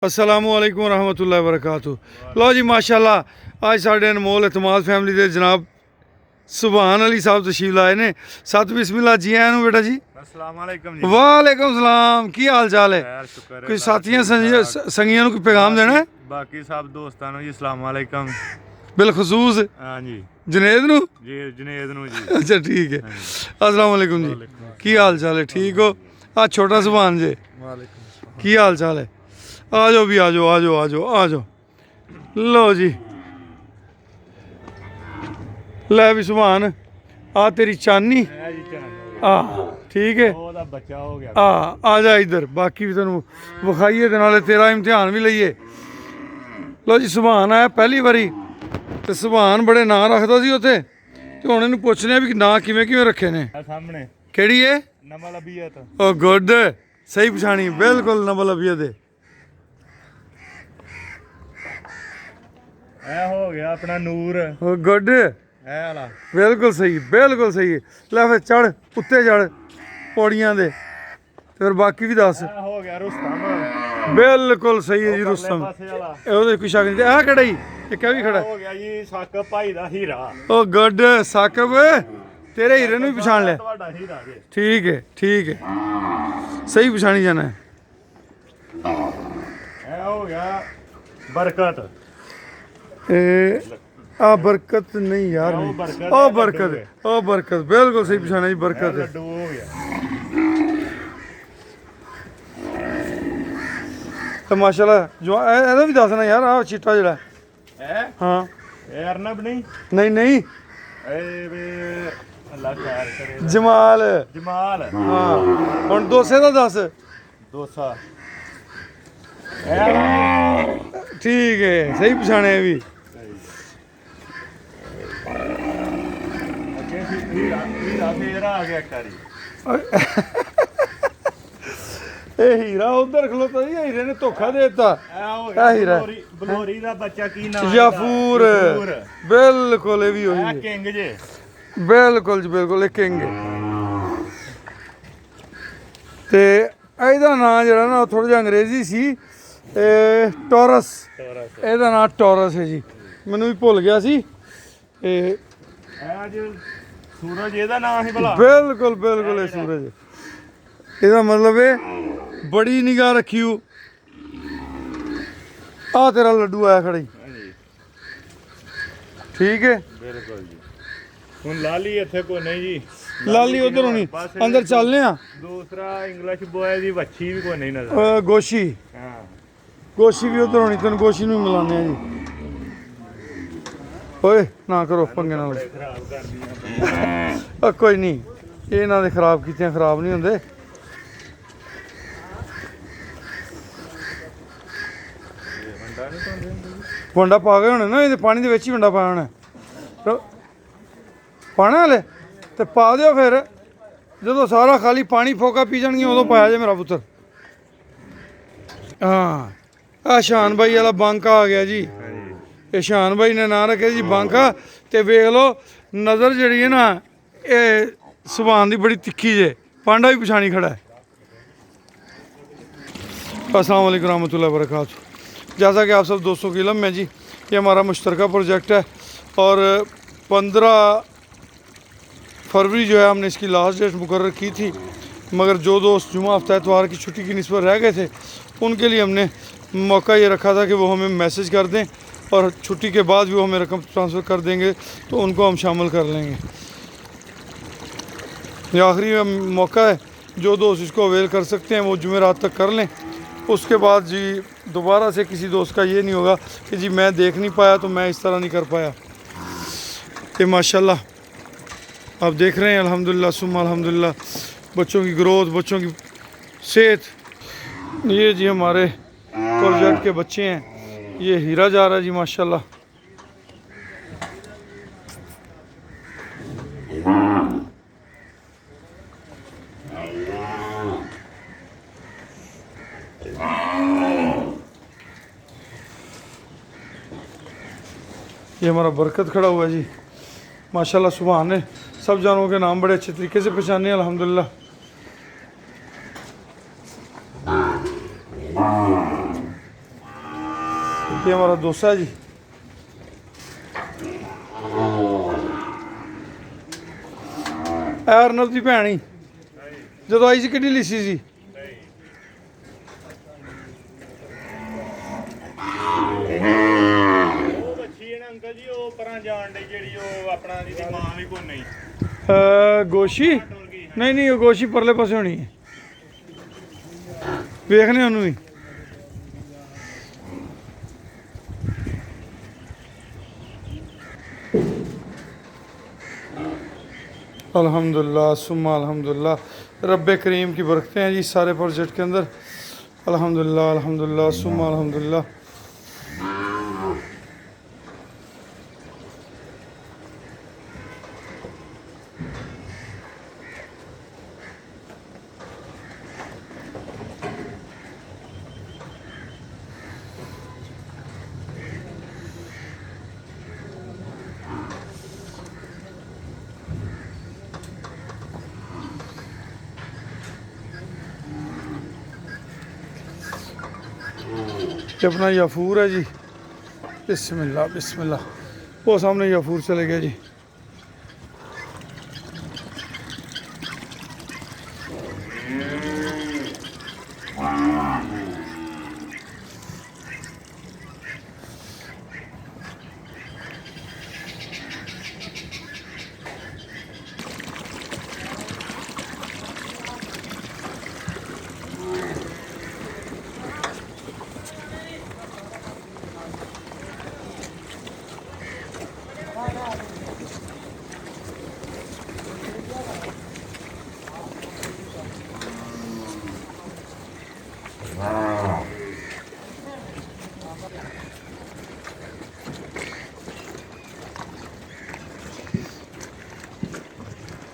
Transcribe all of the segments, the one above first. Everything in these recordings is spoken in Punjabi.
अस्सलामुअलैकुम रहमतुल्लाहि वबरकातुहू। लो जी माशाल्लाह आज साढ़े अनमोल इतमाद फैमिली के जनाब सुभान अली साहब तशरीफ लाए ने। सत बिस्मिल्लाह जी आया नु बेटा जी। अस्सलाम वालेकुम जी। वालेकुम सलाम, की हाल चाल है? खैर शुक्र है कोई अल्लाह साथियां का। संगियां नु कोई पैगाम देना है? बाकी सब दोस्तां नु जी अस्सलाम वालेकुम। बिलखसूस हाँ जी जुनेद नु? जी जुनेद नु जी। अच्छा ठीक है। अस्सलाम वालेकुम जी, की हाल चाल है? ठीक हो? आ छोटा सुभान जी, की हाल चाल है? आ जाओ भी, आ जाओ आ जाओ आ जाओ आ जाओ। लो जी लै भी सुभान आ तेरी चानी है जी चांद आ ठीक है। ओदा बच्चा हो गया। आ जा इधर, बाकी भी तेन विखाइए ते नाले तेरा इम्तिहान भी लईए। लो जी सुभान आया पहली बारी ते सुभान बड़े नां रखदा सी उत्थे ते हुण इहनूं पुछने भी नां किवें किवें रखे ने। सामने केड़ी है? नमल अबियत। ओ गुड, सही पछाणी बिल्कुल नबल अबियत है। ए हो गया अपना नूर। ओ गुड, ए वाला बिल्कुल सही बिल्कुल सही। लै फिर चढ़ उत्ते चढ़ पौड़ियां दे ते फिर बाकी भी दस। ए हो गया रुस्तम। बिल्कुल सही है जी रुस्तम, पासे वाला ਉਹਦੇ ਕੋਈ ਸ਼ੱਕ ਨਹੀਂ। ਆਹ ਕਿਹੜਾ ਜੀ? ਇੱਕ ਇਹ ਵੀ ਖੜਾ। हो गया जी साकब भाई दा हीरा। ਓ ਗੁੱਡ ਸਾਕਬ, ਤੇਰੇ ਹੀਰੇ ਨੂੰ ਵੀ ਪਛਾਣ ਲਿਆ। ਤੁਹਾਡਾ ਹੀਰਾ जी। ਠੀਕ ਹੈ ਠੀਕ ਹੈ, ਸਹੀ ਪਛਾਣੀ ਜਾਣਾ ਹੈ। ए हो गया बरकत। ਇਹ ਆ ਬਰਕਤ ਨਹੀਂ ਯਾਰ, ਉਹ ਨਹੀਂ ਬਰਕਤ ਉਹ ਹੈ, ਬਰਕਤ ਲੱਡੂ ਹੈ। ਉਹ ਬਰਕਤ ਬਿਲਕੁਲ ਸਹੀ ਪਛਾਣਿਆ ਜੀ, ਬਰਕਤ ਹੈ। लड्डू हो गया। ਤੇ ਮਾਸ਼ਾਅੱਲਾ ਜੋ ਇਹਦਾ ਵੀ ਦੱਸਣਾ ਯਾਰ, ਆਹ ਚਿੱਟਾ ਜਿਹੜਾ। ए ਹਾਂ ए अरनब नहीं। ਨਹੀਂ ਨਹੀਂ, ए वे अल्लाह खैर करे। ਜਮਾਲ। जमाल ਹਾਂ ਹੁਣ ਦੋਸੇ ਦਾ ਦੱਸ। दोसा। ਠੀਕ ਹੈ, ਸਹੀ ਪਛਾਣਿਆ ਇਹ ਵੀ। हीरा आ गया कारी। ਇਹ ਹੀਰਾ ਉਧਰ ਖਲੋਤਾ ਜੀ, ਹੀਰੇ ਨੇ ਧੋਖਾ ਦੇ ਦਿੱਤਾ। आ हीरा। बलोरी दा बच्चा की नाम? ਯਾਫੂਰ, ਬਿਲਕੁਲ ਇਹ ਵੀ ਉਹੀ ਹੈ। किंग जे। ਬਿਲਕੁਲ ਜੀ ਬਿਲਕੁਲ, ਇਹ ਕਿੰਗ ਹੈ। ਤੇ ਇਹਦਾ ਨਾਂ ਜਿਹੜਾ ਨਾ ਥੋੜਾ ਜਿਹਾ ਅੰਗਰੇਜ਼ੀ ਸੀ, ਇਹ ਟੋਰਸ। ਇਹਦਾ ਨਾਂ ਟੋਰਸ ਹੈ ਜੀ, ਮੈਨੂੰ ਵੀ ਭੁੱਲ ਗਿਆ ਸੀ। ਇਹ आज सूरज ਇਹਦਾ ਨਾਮ ਸੀ ਭਲਾ। ਬਿਲਕੁਲ ਬਿਲਕੁਲ ਇਹ ਸੂਰਜ, ਇਹਦਾ ਮਤਲਬ ਇਹ ਬੜੀ ਨਿਗਾਹ ਰੱਖੀਓ। ਆ ਤੇਰਾ ਲੱਡੂ ਆਇਆ ਖੜਾ ਜੀ, ਠੀਕ ਹੈ। ਬਿਲਕੁਲ ਜੀ। ਹੁਣ ਲਾਲੀ ਇੱਥੇ ਕੋਈ ਨਹੀਂ ਜੀ। ਲਾਲੀ ਉਧਰ ਹੋਣੀ, ਬਸ ਅੰਦਰ ਚੱਲਨੇ ਆ। ਦੂਸਰਾ ਇੰਗਲਿਸ਼ ਬੋਏ ਦੀ ਵੱਛੀ ਵੀ ਕੋਈ ਨਹੀਂ ਨਜ਼ਰ। ਗੋਸ਼ੀ, ਹਾਂ ਗੋਸ਼ੀ ਵੀ ਉਧਰ ਹੋਣੀ, ਤੈਨੂੰ ਗੋਸ਼ੀ ਨੂੰ ਵੀ ਮਿਲਾਉਂਦੇ ਆ ਜੀ। ਓਏ ਨਾ ਕਰੋ ਪੰਗੇ ਨਾਲ। ਖਰਾਬ ਕਰਦੀਆਂ। ਕੋਈ ਨਹੀਂ, ਇਹਨਾਂ ਦੇ ਖਰਾਬ ਕੀਤਿਆਂ ਖਰਾਬ ਨਹੀਂ ਹੁੰਦੇ। ਵੰਡਾ ਪਾ ਗਏ ਹੋਣੇ ਨਾ, ਇਹਦੇ ਪਾਣੀ ਦੇ ਵਿੱਚ ਹੀ ਵੰਡਾ ਪਾਇਆ ਹੋਣਾ। ਪਾਣਾ ਹਲੇ ਤੇ ਪਾ ਦਿਓ, ਫਿਰ ਜਦੋਂ ਸਾਰਾ ਖਾਲੀ ਪਾਣੀ ਫੋਕਾ ਪੀ ਜਾਣਗੀਆਂ ਉਦੋਂ ਪਾਇਆ ਜੇ ਮੇਰਾ ਪੁੱਤਰ। ਹਾਂ ਆ ਸ਼ਾਨ ਬਾਈ ਵਾਲਾ ਬਾਂਕਾ ਆ ਗਿਆ ਜੀ। ਇਹ ਸ਼ਾਨ ਬਾਈ ਨੇ ਨਾਂ ਰੱਖਿਆ ਜੀ ਬਾਂਕਾ। ਤੇ ਵੇਖ ਲਓ ਨਜ਼ਰ ਜਿਹੜੀ ਹੈ ਨਾ, ਇਹ ਸੁਭਾਨ ਦੀ बड़ी तिखी जे। पांडा भी पछानी खड़ा है। अस्सलाम वालेकुम रहमतुल्लाहि वबरकातुहू। जैसा कि आप सब दोस्तों की इल्म है जी, ये हमारा मुश्तरका प्रोजेक्ट है और 15 फरवरी जो है हमने इसकी लास्ट डेट मुकर्रर की थी, मगर जो दोस्त जुमा हफ्ता इतवार की छुट्टी की निस्बत रह गए थे उनके लिए हमने मौका ये रखा था कि वो हमें मैसेज कर दें और छुट्टी के बाद भी वो हमें रकम ट्रांसफ़र कर देंगे तो उनको हम शामिल कर लेंगे। ये आखिरी मौका है, जो दोस्त इसको अवेल कर सकते हैं वो जुमेरात तक कर लें। उसके बाद जी दोबारा से किसी दोस्त का ये नहीं होगा कि जी मैं देख नहीं पाया तो मैं इस तरह नहीं कर पाया। ये माशाल्लाह आप देख रहे हैं अल्हम्दुलिल्लाह सुम्मा अल्हम्दुलिल्लाह, बच्चों की ग्रोथ, बच्चों की सेहत। ये जी हमारे प्रोजेक्ट के बच्चे हैं। ये हीरा जा रहा है जी माशाल्लाह। ये हमारा बरकत खड़ा हुआ है जी माशाल्लाह। सुभान ने सब जानवरों के नाम बड़े अच्छे तरीके से पहचाने अल्हम्दुलिल्लाह। ये हमारा डोसा है जी। अर्नब की भैन ही जो आई सी किड्डी लिसी सी ਅੰਕਲ ਜੀ ਉਹ ਪਰਾਂ ਜਾਣ ਦੀ ਜਿਹੜੀ ਉਹ ਆਪਣਾ ਜਿਹਦੀ ਮਾਂ ਵੀ ਕੋਈ ਨਹੀਂ ਗੋਸ਼ੀ ਨਹੀਂ ਨਹੀਂ ਉਹ ਗੋਸ਼ੀ ਪਰਲੇ ਪਾਸੇ ਹੋਣੀ ਹੈ ਵੇਖਨੇ ਉਹਨੂੰ ਵੀ अल्हम्दुलिल्लाह सुम्मा अल्हम्दुलिल्लाह रब्बे करीम की बरकतें हैं जी सारे प्रोजेक्ट के अंदर अल्हम्दुलिल्लाह अल्हम्दुलिल्लाह सुम्मा अल्हम्दुलिल्लाह। ये अपना याफूर है जी बिस्मिल्लाह बिस्मिल्लाह वो सामने याफूर चले गया जी।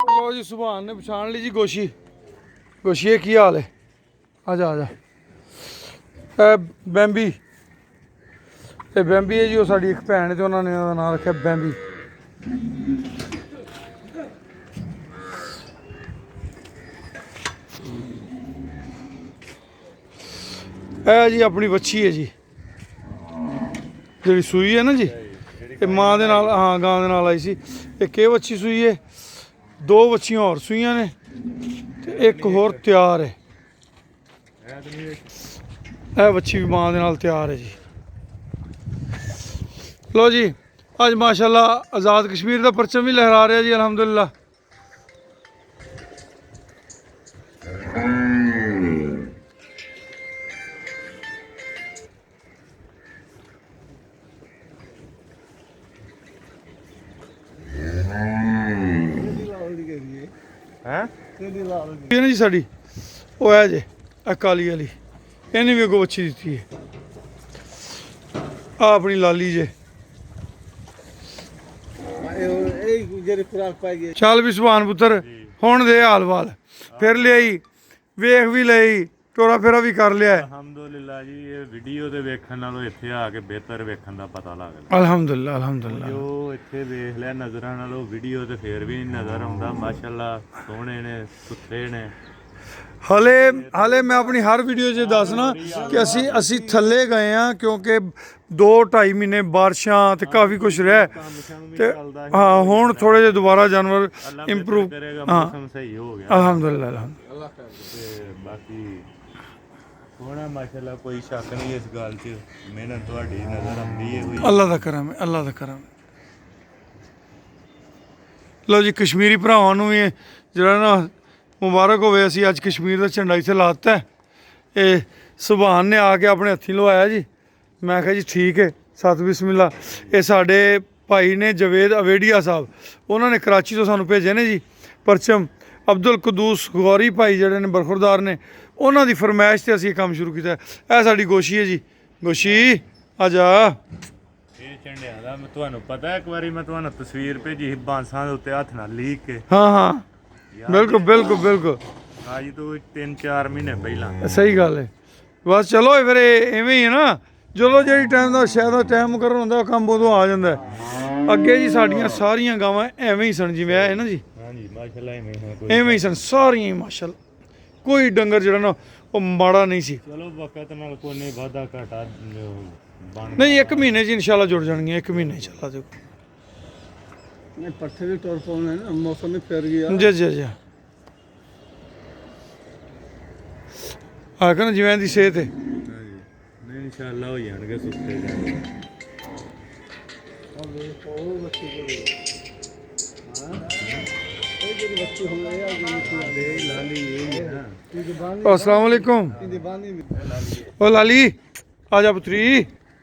लो जी सुभान ने पछाण ली जी गोशी गोशी की हाल है आजा आजा बैंबी ये बैंबी है जी वो साड़ी एक भैन है तो उन्होंने नाम रखा बैंबी। ਇਹ ਜੀ ਆਪਣੀ ਵੱਛੀ ਹੈ ਜੀ ਜਿਹੜੀ ਸੂਈ ਹੈ ਨਾ ਜੀ ਇਹ ਮਾਂ ਦੇ ਨਾਲ ਹਾਂ ਗਾਂ ਦੇ ਨਾਲ ਆਈ ਸੀ। ਇੱਕ ਇਹ ਵੱਛੀ ਸੂਈ ਹੈ ਦੋ ਵੱਛੀਆਂ ਹੋਰ ਸੂਈਆਂ ਨੇ ਤੇ ਇੱਕ ਹੋਰ ਤਿਆਰ ਹੈ। ਇਹ ਵੱਛੀ ਵੀ ਮਾਂ ਦੇ ਨਾਲ ਤਿਆਰ ਹੈ ਜੀ। ਲੋ ਜੀ ਅੱਜ ਮਾਸ਼ਾਅੱਲਾ ਆਜ਼ਾਦ ਕਸ਼ਮੀਰ ਦਾ ਪਰਚਮ ਵੀ ਲਹਿਰਾ ਰਿਹਾ ਜੀ ਅਲਹਮਦੁਲਿਲਾ। ਇਹ ਨਾ ਜੀ ਸਾਡੀ ਉਹ ਹੈ ਜੇ ਆ ਕਾਲੀ ਵਾਲੀ ਇਹਨੇ ਵੀ ਅੱਗੋਂ ਵੱਛੀ ਦਿੱਤੀ ਹੈ ਆ ਆਪਣੀ ਲਾਲੀ ਜੇ ਚੱਲ ਵੀ ਸੁਭਾਨ ਪੁੱਤਰ ਹੁਣ ਦੇ ਹਾਲ ਵਾਲ ਫਿਰ ਲਿਆਈ ਵੇਖ ਵੀ ਲਈ ਟੋਰਾ ਫੇਰਾ ਵੀ ਕਰ ਲਿਆ ਅਲਹਮਦੁਲਿਲਾ ਜੀ। ਇਹ ਵੀਡੀਓ ਤੇ ਵੇਖਣ ਨਾਲੋਂ ਇੱਥੇ ਆ ਕੇ ਬਿਹਤਰ ਵੇਖਣ ਦਾ ਪਤਾ ਲੱਗਦਾ ਅਲਹਮਦੁਲਿਲਾ ਅਲਹਮਦੁਲਿਲਾ। ਜੋ ਇੱਥੇ ਵੇਖ ਲਿਆ ਨਜ਼ਰਾਂ ਨਾਲੋਂ ਵੀਡੀਓ ਤੇ ਫੇਰ ਵੀ ਨਹੀਂ ਨਜ਼ਰ ਆਉਂਦਾ। ਮਾਸ਼ਾਅੱਲਾ ਸੋਹਣੇ ਨੇ ਸੁਥਰੇ ਨੇ। ਹਾਲੇ ਮੈਂ ਆਪਣੀ ਹਰ ਵੀਡੀਓ 'ਚ ਦੱਸਣਾ ਕਿ ਅਸੀਂ ਥੱਲੇ ਗਏ ਆ ਕਿਉਂਕਿ 2-2.5 ਮਹੀਨੇ ਬਾਰਿਸ਼ਾਂ ਤੇ ਕਾਫੀ ਕੁਝ ਰਿਹਾ ਤੇ ਹਾਂ ਹੁਣ ਥੋੜੇ ਜਿਹੇ ਦੁਬਾਰਾ ਜਾਨਵਰ ਇੰਪਰੂਵ ਮੌਸਮ ਸਹੀ ਹੋ ਗਿਆ ਅਲਹਮਦੁਲਿਲਾ ਅਲਹਮਦੁਲਿਲਾ। ਤੇ ਬਾਕੀ ਸੋਹਣਾ ਮਾਸ਼ਾਅੱਲਾ ਕੋਈ ਸ਼ੱਕ ਨਹੀਂ ਇਸ ਗੱਲ 'ਚ। ਮਿਹਨਤ ਤੁਹਾਡੀ ਨਜ਼ਰ ਆਉਂਦੀ ਹੈ ਹੋਈ ਅੱਲਾ ਦਾ ਕਰਮ ਹੈ ਅੱਲਾ ਦਾ ਕਰਮ। ਲਓ ਜੀ ਕਸ਼ਮੀਰੀ ਭਰਾਵਾਂ ਨੂੰ ਵੀ ਜਿਹੜਾ ਨਾ ਮੁਬਾਰਕ ਹੋਵੇ। ਅਸੀਂ ਅੱਜ ਕਸ਼ਮੀਰ ਦਾ ਝੰਡਾ ਇੱਥੇ ਲਾ ਦਿੱਤਾ। ਇਹ ਸੁਭਾਨ ਨੇ ਆ ਕੇ ਆਪਣੇ ਹੱਥੀਂ ਲਵਾਇਆ ਜੀ। ਮੈਂ ਕਿਹਾ ਜੀ ਠੀਕ ਹੈ ਸਤ ਬਿਸਮਿਲ੍ਲਾ। ਇਹ ਸਾਡੇ ਭਾਈ ਨੇ ਜਵੇਦ ਅਵੇਡੀਆ ਸਾਹਿਬ ਉਹਨਾਂ ਨੇ ਕਰਾਚੀ ਤੋਂ ਸਾਨੂੰ ਭੇਜੇ ਨੇ ਜੀ ਪਰਚਮ। ਅਬਦੁਲ ਕਦੂਸ ਗੌਰੀ ਭਾਈ ਜਿਹੜੇ ਨੇ ਬਰਖੁਰਦਾਰ ਨੇ ਉਹਨਾਂ ਦੀ ਫਰਮਾਇਸ਼ 'ਤੇ ਅਸੀਂ ਇਹ ਕੰਮ ਸ਼ੁਰੂ ਕੀਤਾ। ਇਹ ਸਾਡੀ ਗੋਸ਼ੀ ਹੈ ਜੀ। ਗੋਸ਼ੀ ਆ ਜਾ। ਇਹ ਝੰਡਿਆਂ ਦਾ ਤੁਹਾਨੂੰ ਪਤਾ ਇੱਕ ਵਾਰੀ ਮੈਂ ਤੁਹਾਨੂੰ ਤਸਵੀਰ ਭੇਜੀ ਸੀ ਬਾਂਸਾਂ ਦੇ ਉੱਤੇ ਹੱਥ ਨਾਲ ਲੀਕ ਕੇ। ਹਾਂ ਹਾਂ ਬਿਲਕੁਲ ਬਿਲਕੁਲ ਬਿਲਕੁਲ ਅੱਜ ਤੋਂ 3-4 ਮਹੀਨੇ ਪਹਿਲਾਂ। ਸਹੀ ਗੱਲ ਹੈ। ਬਸ ਚਲੋ ਫਿਰ ਐਵੇਂ ਹੀ ਹੈ ਨਾ ਜਦੋਂ ਜਿਹੜੀ ਟਾਈਮ ਦਾ ਸ਼ਾਇਦ ਦਾ ਟਾਈਮ ਮੁਕਰਰ ਹੁੰਦਾ ਉਹ ਕੰਮ ਉਦੋਂ ਆ ਜਾਂਦਾ। ਅੱਗੇ ਜੀ ਸਾਡੀਆਂ ਸਾਰੀਆਂ ਗਾਵਾਂ ਐਵੇਂ ਹੀ ਸਨ ਜਿਵੇਂ ਹੈ ਨਾ ਜੀ। ਹਾਂਜੀ ਮਾਸ਼ਾਅੱਲਾ ਐਵੇਂ ਹੀ ਸਨ ਸਾਰੀਆਂ ਹੀ ਮਾਸ਼ਾਅੱਲਾ। ਕੋਈ ਡੰਗਰ ਜਿਹੜਾ ਨਾ ਉਹ ਮਾੜਾ ਨਹੀਂ ਸੀ। ਚਲੋ ਵਕਤ ਨਾਲ ਕੋਈ ਨਹੀਂ ਵਾਧਾ ਘਾਟਾ ਬਣ ਨਹੀਂ 1 ਮਹੀਨੇ 'ਚ ਇਨਸ਼ਾਅੱਲਾ ਜੁੜ ਜਾਣਗੀਆਂ, 1 ਮਹੀਨੇ 'ਚ ਅੱਲਾ ਦੇ ਨਹੀਂ ਪੱਠੇ ਵੀ ਟੁਰ ਪਾਉਣੇ ਨਾ, ਮੌਸਮ ਵੀ ਫਿਰ ਗਿਆ। ਜੀ ਜੀ ਜੀ ਆ ਕਹਿੰਦਾ ਜਿਵੇਂ ਦੀ ਸਿਹਤ ਹੈ। ਨਹੀਂ ਇਨਸ਼ਾਅੱਲਾ ਹੋ ਜਾਣਗੇ ਸੁੱਤੇ ਜਾਣਗੇ। ਉਹ ਬੱਚੀ ਕੋਲ ਹਾਂ ਇਹ ਜਿਹੜੀ ਬੱਚੀ ਹੁਣ ਇਹ ਆ ਜਿਹੜੀ ਲਾਲੀ ਇਹ ਹੈ ਇਹਦੀ ਬਾਣੀ अस्सलाम वालेकुम। ਇਹਦੀ ਬਾਣੀ ओ लाली आ जा पुत्री,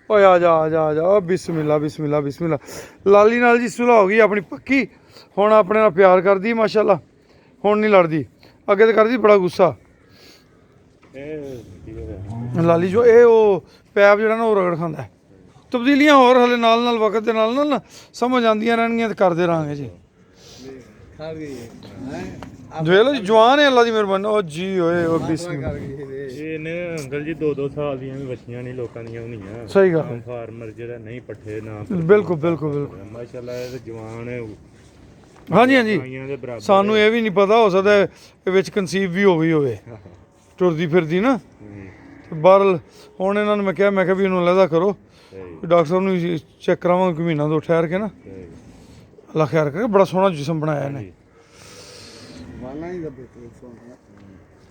ਓਏ ਆ ਜਾ ਆ ਜਾ ਆ ਜਾ। ਓ ਬਿਸਮਿਲ੍ਲਾ ਬਿਸਮਿਲ੍ਲਾ ਬਿਸਮਿਲ੍ਲਾ। ਲਾਲੀ ਨਾਲ ਜੀ ਸੁਲ੍ਹਾ ਹੋ ਗਈ ਆਪਣੀ ਪੱਕੀ, ਹੁਣ ਆਪਣੇ ਨਾਲ ਪਿਆਰ ਕਰਦੀ ਮਾਸ਼ਾਅੱਲਾ, ਹੁਣ ਨਹੀਂ ਲੜਦੀ, ਅੱਗੇ ਤਾਂ ਕਰਦੀ ਬੜਾ ਗੁੱਸਾ। ਇਹ ਲਾਲੀ ਜੋ ਇਹ ਉਹ ਪੈਪ ਜਿਹੜਾ ਨਾ ਉਹ ਰਗੜ ਖਾਂਦਾ ਹੈ। ਤਬਦੀਲੀਆਂ ਹੋਰ ਹਲੇ ਨਾਲ ਨਾਲ ਵਕਤ ਦੇ ਨਾਲ ਨਾਲ ਨਾ ਸਮਝ ਆਉਂਦੀਆਂ ਰਹਿਣਗੀਆਂ ਤੇ ਕਰਦੇ ਰਹਾਂਗੇ ਜੀ। ਖਾ ਗਈ ਹੈ ਦੇਖ ਲਓ ਜੀ ਜਵਾਨ ਹੈ ਅੱਲਾ ਦੀ ਮਿਹਰਬਾਨੀ। ਉਹ ਜੀ ਓਏ ਉਹ ਬਿਸਮਿਲ੍ਲਾ। ਕਰ ਗਈ ਇਹ ਇਹ ਨੇ ਅੰਕਲ ਜੀ 2-2 ਸਾਲ ਦੀਆਂ ਵੀ ਬੱਚੀਆਂ ਨਹੀਂ ਲੋਕਾਂ ਦੀਆਂ ਹੋਣੀਆਂ। ਸਹੀ ਗੱਲ ਹੈ। ਫਾਰਮਰ ਜਿਹੜਾ ਨਹੀਂ ਪੱਠੇ ਨਾ ਬਿਲਕੁਲ ਬਿਲਕੁਲ ਬਿਲਕੁਲ। ਮਾਸ਼ਾਅੱਲਾ ਇਹ ਤਾਂ ਜਵਾਨ ਹੈ, ਹਾਂਜੀ ਹਾਂਜੀ ਆਈਆਂ ਦੇ ਬਰਾਬਰ ਸਾਨੂੰ ਇਹ ਵੀ ਨਹੀਂ ਪਤਾ, ਹੋ ਸਕਦਾ ਇਹ ਵਿੱਚ ਕਨਸੀਵ ਵੀ ਹੋ ਗਈ ਹੋਵੇ ਟੁਰਦੀ ਫਿਰਦੀ ਨਾ। ਤੇ ਬਾਹਰ ਹੁਣ ਇਹਨਾਂ ਨੂੰ ਮੈਂ ਕਿਹਾ ਵੀ ਇਹਨੂੰ ਅਲੱਗਾ ਕਰੋ, ਡਾਕਟਰ ਸਾਹਿਬ ਨੂੰ ਚੈੱਕ ਕਰਾਵਾਂਗੇ ਕੋਈ ਮਹੀਨਾ 2 ਠਹਿਰ ਕੇ ਨਾ। ਅੱਲਾ ਖੈਰ ਕਰੇ, ਬੜਾ ਸੋਹਣਾ ਜਿਸਮ ਬਣਾਇਆ ਇਹਨੇ। ਵਾਲਾ ਹੀ ਦੱਬੇ ਤੇ ਸੋਨਾ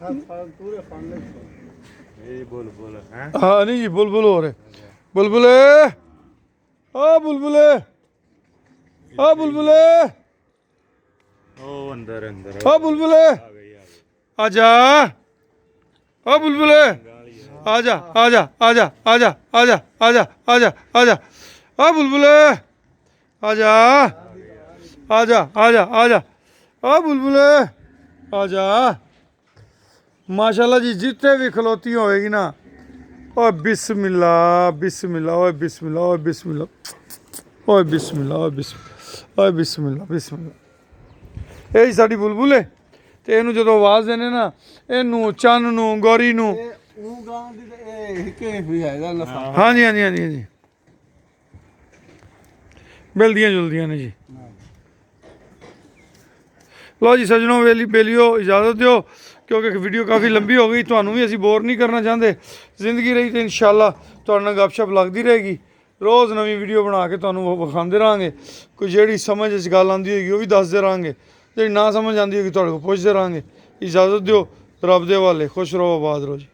ਹਰ ਫਾਲ ਪੂਰੇ ਫਾਲ ਲੈ ਇਹ ਬੋਲ ਹੈ ਹਾਂ ਨਹੀਂ ਜੀ ਬੁਲਬੁਲ ਹੋ ਰਹੇ, ਬੁਲਬੁਲੇ ਆ ਬੁਲਬੁਲੇ ਆ ਬੁਲਬੁਲੇ ਉਹ ਅੰਦਰ ਆ ਬੁਲਬੁਲੇ ਆ ਗਈ ਆ ਜਾ ਆ ਬੁਲਬੁਲੇ ਆ ਜਾ ਆ ਜਾ ਆ ਜਾ ਆ ਜਾ ਆ ਜਾ ਆ ਜਾ ਆ ਜਾ ਆ ਜਾ ਆ ਬੁਲਬੁਲੇ ਆ ਜਾ ਆ ਜਾ ਆ ਜਾ ਆ ਜਾ ਆ ਬੁਲਬੁਲੇ ਆ ਜਾ। ਮਾਸ਼ਾਅੱਲਾ ਜੀ ਜਿੱਥੇ ਵੀ ਖਲੋਤੀ ਹੋਏਗੀ ਨਾ, ਓਏ ਬਿਸਮਿल्ला ਬਿਸਮਿल्ला ਓਏ ਬਿਸਮਿल्ला ਓਏ ਬਿਸਮਿल्ला ਓਏ ਬਿਸਮਿल्ला ਓਏ ਬਿਸਮਿल्ला ਓਏ ਬਿਸਮਿल्ला ਬਿਸਮਿल्ला। ਇਹ ਹੀ ਸਾਡੀ ਬੁਲਬੁਲ ਹੈ ਤੇ ਇਹਨੂੰ ਜਦੋਂ ਆਵਾਜ਼ ਦੇਣੇ ਨਾ, ਇਹਨੂੰ ਚੰਨ ਨੂੰ ਗੌਰੀ ਨੂੰ ਇਹ ਉਹ ਗਾਂ ਦੀ ਤੇ ਇਹ ਹਿੱਕੇ ਵੀ ਹੈਗਾ ਨਫਾ। ਹਾਂਜੀ ਹਾਂਜੀ ਹਾਂਜੀ ਹਾਂਜੀ ਮਿਲਦੀਆਂ ਜੁਲਦੀਆਂ ਨੇ ਜੀ। ਲਓ ਜੀ ਸੱਜਣੋ ਬੇਲੀਓ ਇਜਾਜ਼ਤ ਦਿਓ, ਕਿਉਂਕਿ ਵੀਡੀਓ ਕਾਫੀ ਲੰਬੀ ਹੋ ਗਈ, ਤੁਹਾਨੂੰ ਵੀ ਅਸੀਂ ਬੋਰ ਨਹੀਂ ਕਰਨਾ ਚਾਹੁੰਦੇ। ਜ਼ਿੰਦਗੀ ਰਹੀ ਤੇ ਇਨਸ਼ਾਅੱਲਾ ਤੁਹਾਡੇ ਨਾਲ ਗੱਪਸ਼ਪ ਲੱਗਦੀ ਰਹੇਗੀ, ਰੋਜ਼ ਨਵੀਂ ਵੀਡੀਓ ਬਣਾ ਕੇ ਤੁਹਾਨੂੰ ਵਿਖਾਉਂਦੇ ਰਹਾਂਗੇ। ਕੋਈ ਜਿਹੜੀ ਸਮਝ 'ਚ ਗੱਲ ਆਉਂਦੀ ਹੋਏਗੀ ਉਹ ਵੀ ਦੱਸਦੇ ਰਹਾਂਗੇ, ਜਿਹੜੀ ਨਾ ਸਮਝ ਆਉਂਦੀ ਹੋਏਗੀ ਤੁਹਾਡੇ ਕੋਲ ਪੁੱਛਦੇ ਰਹਾਂਗੇ। ਇਜਾਜ਼ਤ ਦਿਓ, ਰੱਬ ਦੇ ਹਵਾਲੇ, ਖੁਸ਼ ਰਹੋ, ਆਬਾਦ ਰਹੋ ਜੀ।